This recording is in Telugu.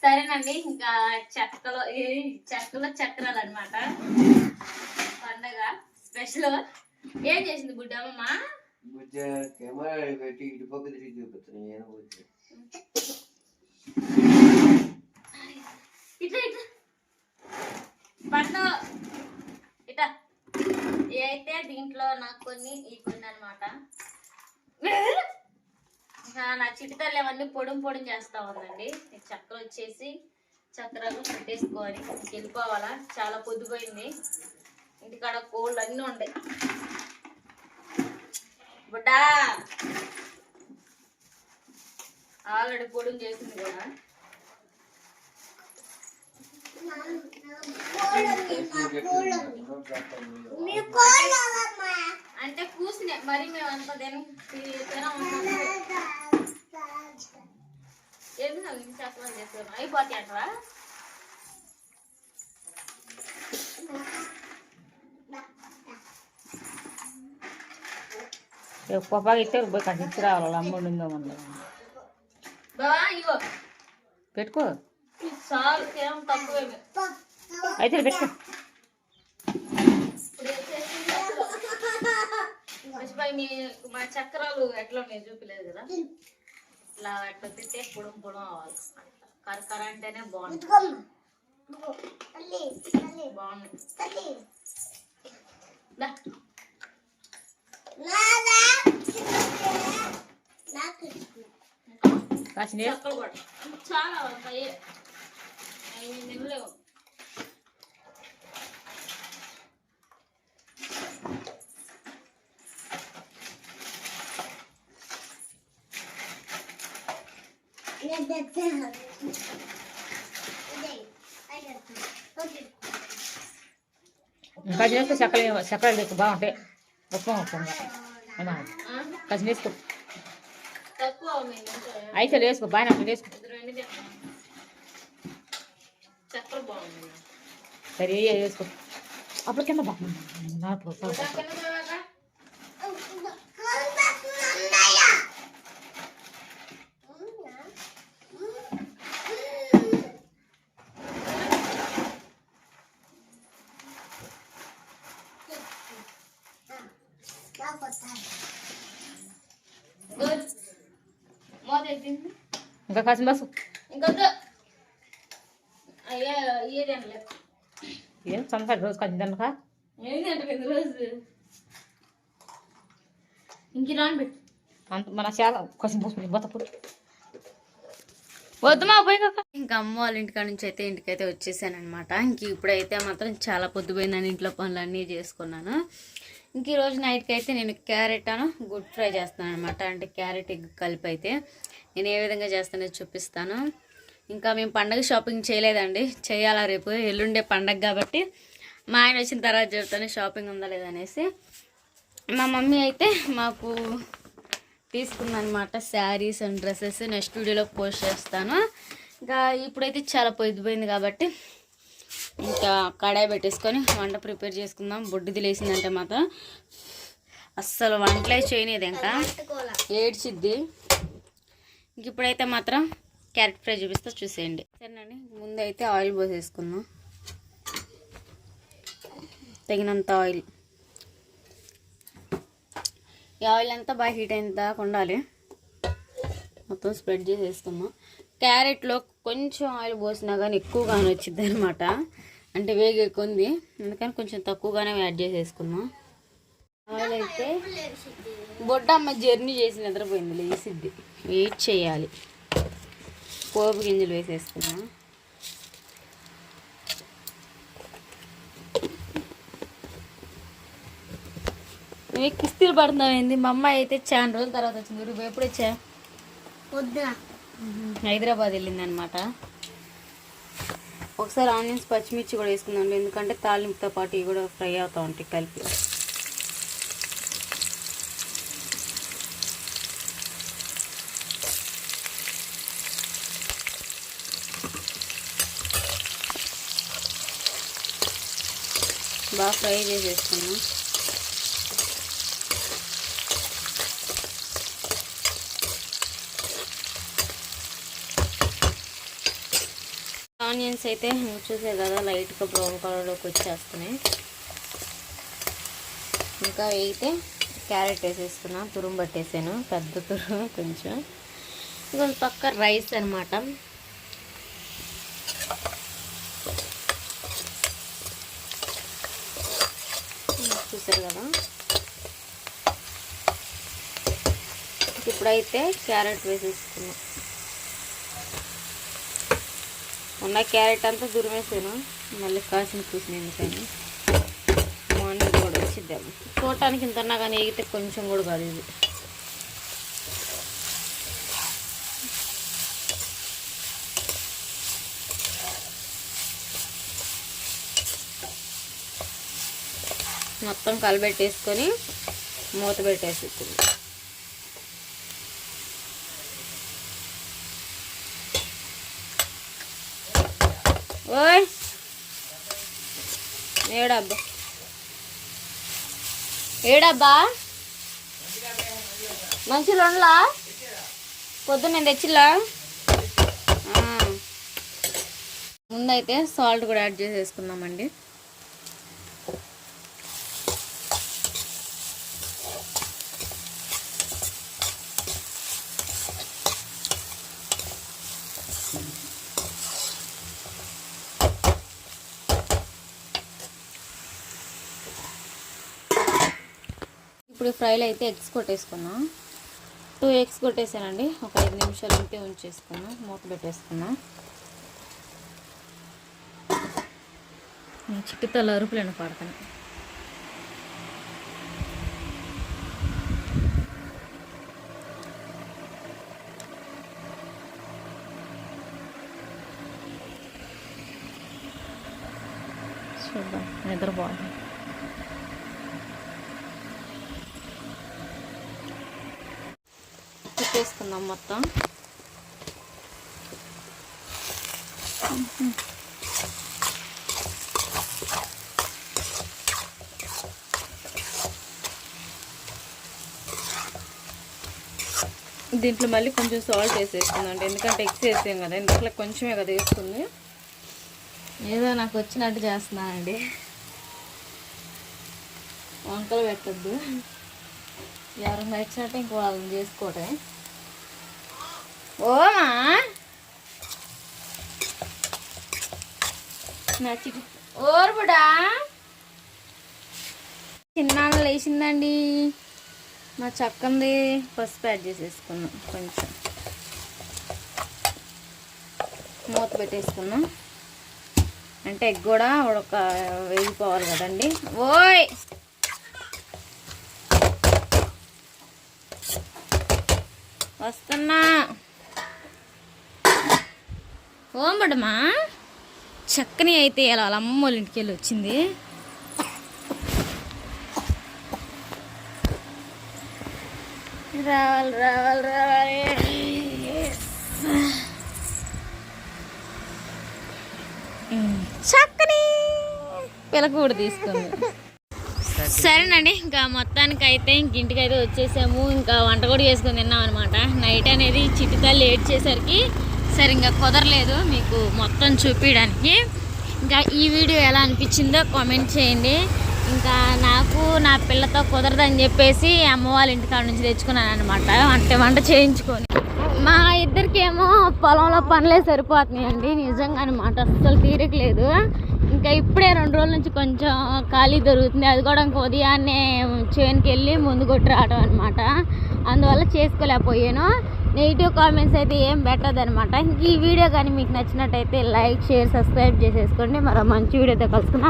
సరేనండి, ఇంకా చెక్కలో చక్రాలు అనమాట. పండగ స్పెషల్ ఏం చేసింది బుడ్డమ్మ? కెమెరా పెట్టి ఇటు పక్క తిరిగి చూపిస్తున్నాను. ఇట్లా పండు ఇట్లా అయితే దీంట్లో నాకు కొన్ని అనమాట. నా చిటితల్లి అవన్నీ పొడి చేస్తా ఉందండి. చక్కెర వచ్చేసి చక్కెరలు పెట్టేసుకోవాలి. వెళ్ళిపోవాలా, చాలా పొద్దుపోయింది. ఇంటికాడ కోళ్ళు అన్నీ ఉన్నాయి. బుడ్డా ఆల్రెడీ పొడి చేసింది కూడా. అంటే కూర్చునే మరి మేము అంత ఎందుకు చెప్పడం చేస్తాను అయిపోతాయి అంటవా? ఎక్కువ ఇస్తే పోయి కట్టించి రావాలి. అమ్ముడు బావా ఇగో పెట్టుకో. చాలు, ఏం తక్కువేమి అయితే పెట్టుకో. మా చక్రాలు ఎట్లా ఉన్నాయి చూపిలేదు కదా. ఇట్లా ఎట్లా తింటే పొడం అవ్వాలి. కరకర అంటేనే బాగుంది. చక్కలు కూడా చాలా ఉంటాయి. నిమ్మలేవు. ఇంకా చేస్తే చక్కలు ఎక్కువ బాగుంటాయి. కాసి వేసుకో. అయితే వేసుకో, బాగా వేసుకో. చక్కలు బాగుంది. సరే వేసుకో. అప్పుడు కింద బాగుంది. ఇంకా కాసిన బస్సు ఏం సంసారి రోజు కాసిన తినక ఇంక రానిపెట్టు. అంత మన చాలా కాసిన పోసుకుని బతప్పుడు వద్దుమా పోయి కాక. ఇంకా అమ్మ వాళ్ళ ఇంటికాడ నుంచి అయితే ఇంటికైతే వచ్చేసానమాట. ఇంక ఇప్పుడైతే మాత్రం చాలా పొద్దుపోయిందని ఇంట్లో పనులు అన్నీ చేసుకున్నాను. ఇంక ఈరోజు నైట్కి అయితే నేను క్యారెట్ గుడ్ ఫ్రై చేస్తాను అనమాట. అంటే క్యారెట్ ఎగ్ కలిపి అయితే నేను ఏ విధంగా చేస్తానో చూపిస్తాను. ఇంకా మేము పండగ షాపింగ్ చేయలేదండి, చేయాలా రేపు ఎల్లుండే పండగ కాబట్టి. మా ఆయన వచ్చిన తర్వాత చెప్తాను షాపింగ్ ఉందా లేదనేసి. మా మమ్మీ అయితే మాకు తీసుకుందనమాట శారీస్ అండ్ డ్రెస్సెస్. నెక్స్ట్ వీడియోలో పోస్ట్ చేస్తాను. ఇంకా ఇప్పుడైతే చాలా పొద్దుపోయింది కాబట్టి ఇంకా కడాయి పెట్టేసుకొని వంట ప్రిపేర్ చేసుకుందాం. బొడ్డుది లేసిందంటే మాత్రం అస్సలు వంటలే చేయలేదు, ఇంకా ఏడ్చిద్ది. ఇంక ఇప్పుడైతే మాత్రం క్యారెట్ ఫ్రై చూపిస్తా, చూసేయండి. సరేనండి, ముందైతే ఆయిల్ పోసేసుకుందాం. తగినంత ఆయిల్. ఈ ఆయిల్ అంతా బాగా హీట్ అయిన దాకా ఉండాలి. మొత్తం స్ప్రెడ్ చేసేసుకుందాం. క్యారెట్లో కొంచెం ఆయిల్ పోసినా కానీ ఎక్కువగానే వచ్చింది అనమాట. అంటే వేగి ఎక్కువ ఉంది, అందుకని కొంచెం తక్కువగానే యాడ్ చేసేసుకుందాం. ఆయిల్ అయితే బొడ్డమ్మ జర్నీ చేసి నిద్రపోయింది, లేసిద్ది. వెయిట్ చేయాలి. పోపు గింజలు వేసేసుకున్నాం. నువ్వు కిస్తీలు పడుతున్నావు ఏంది? మా అమ్మాయి అయితే చాలా రోజుల తర్వాత వచ్చింది. నువ్వు ఎప్పుడు వచ్చా? పొద్దున హైదరాబాద్ వెళ్ళింది అనమాట. ఒకసారి ఆనియన్స్ పచ్చిమిర్చి కూడా వేసుకుందాం, ఎందుకంటే తాలింపుతో పాటు ఇవి కూడా ఫ్రై అవుతూ ఉంటాయి కలిపి. బాగా ఫ్రై చేసేసుకున్నాం. ఆనియన్స్ అయితే చూసే కదా లైట్గా బ్రౌన్ కలర్లోకి వచ్చేస్తున్నాయి. ఇంకా అయితే క్యారెట్ వేసేసుకున్నా, తురుము పట్టేసాను, పెద్ద తురుము కొంచెం. ఇంకొక పక్క రైస్ అనమాట. చూసారు కదా. ఇప్పుడైతే క్యారెట్ వేసేసుకున్నాం. ఉన్న క్యారెట్ అంతా దురిమేసాను, మళ్ళీ కాసిన కూసిన ఎందుకని మార్నింగ్ కూడా వచ్చిద్దాము. చూడటానికి ఇంత ఉన్నా కానీ ఎగితే కొంచెం కూడా కాదు ఇది. మొత్తం కలబెట్టేసుకొని మూత పెట్టేసుకుంది. ఓయ్ ఏడబ్బా మంచి రెండులా పొద్దున్న నేను తెచ్చిలా. ముందైతే సాల్ట్ కూడా యాడ్ చేసేసుకుందామండి. ఇప్పుడు ఫ్రైలో అయితే ఎగ్స్ కొట్టేసుకున్నా. 2 ఎగ్స్ కొట్టేసానండి. ఒక 5 నిమిషాలు ఉంటే ఉంచేసుకున్నా, మూత పెట్టేసుకున్నా. చిట్టుతల అరుపులను పడతాను. చూద్దాం, నిద్రపోవాలి. తిప్పేసుకుందాం మొత్తం. దీంట్లో మళ్ళీ కొంచెం సాల్ట్ వేసేసుకుందండి, ఎందుకంటే ఎగ్స్ వేసాం కదా, ఇందులో కొంచెమే కదా వేసుకుంది. ఏదో నాకు వచ్చినట్టు చేస్తున్నానండి, వంకలు పెట్టద్దు. ఎవరికి నచ్చినట్టు ఇంక వాళ్ళని చేసుకోవటమే. ఓమా నచ్చి ఓర్బుడా చిన్నాన్న లేచిందండి. మా చక్కంది పసుపు యాడ్ చేసేసుకున్నాం, కొంచెం మూత పెట్టేసుకున్నాం. అంటే ఎగ్ కూడా ఉడక వేగిపోవాలి కదండి. ఓయ్ వస్తున్నా. ఓమడమా చక్కని అయితే ఇలా వాళ్ళ అమ్మ వాళ్ళ ఇంటికి వెళ్ళి వచ్చింది. రావాలి రావాలి రావాలి. చక్కని పిల్లక కూడా తీసుకుంది. సరేనండి, ఇంకా మొత్తానికి అయితే ఇంటికి అయితే వచ్చేసాము. ఇంకా వంట కూడా చేసుకొని తిన్నాం అనమాట. నైట్ అనేది చిట్టుతా లేట్ చేసరికి సరే ఇంకా కుదరలేదు మీకు మొత్తం చూపించడానికి. ఇంకా ఈ వీడియో ఎలా అనిపించిందో కామెంట్ చేయండి. ఇంకా నాకు నా పిల్లతో కుదరదని చెప్పేసి అమ్మ వాళ్ళ ఇంటికాడ నుంచి తెచ్చుకున్నాను అనమాట, అంటే వంట చేయించుకొని. మా ఇద్దరికేమో పొలంలో పనులే సరిపోతున్నాయండి నిజంగా అనమాట, అస్సలు తీరకలేదు. ఇంకా ఇప్పుడే 2 రోజుల నుంచి కొంచెం ఖాళీ దొరుకుతుంది, అది కూడా ఇంకా ఉదయాన్నే చేనుకి వెళ్ళి ముందు కొట్టి రావడం అనమాట. అందువల్ల చేసుకోలేకపోయాను. నెగిటివ్ కామెంట్స్ అయితే ఏం పెట్టదు అనమాట. ఈ వీడియో కానీ మీకు నచ్చినట్టయితే లైక్, షేర్, సబ్స్క్రైబ్ చేసేసుకోండి. మరో మంచి వీడియోతో కలుసుకున్నాం.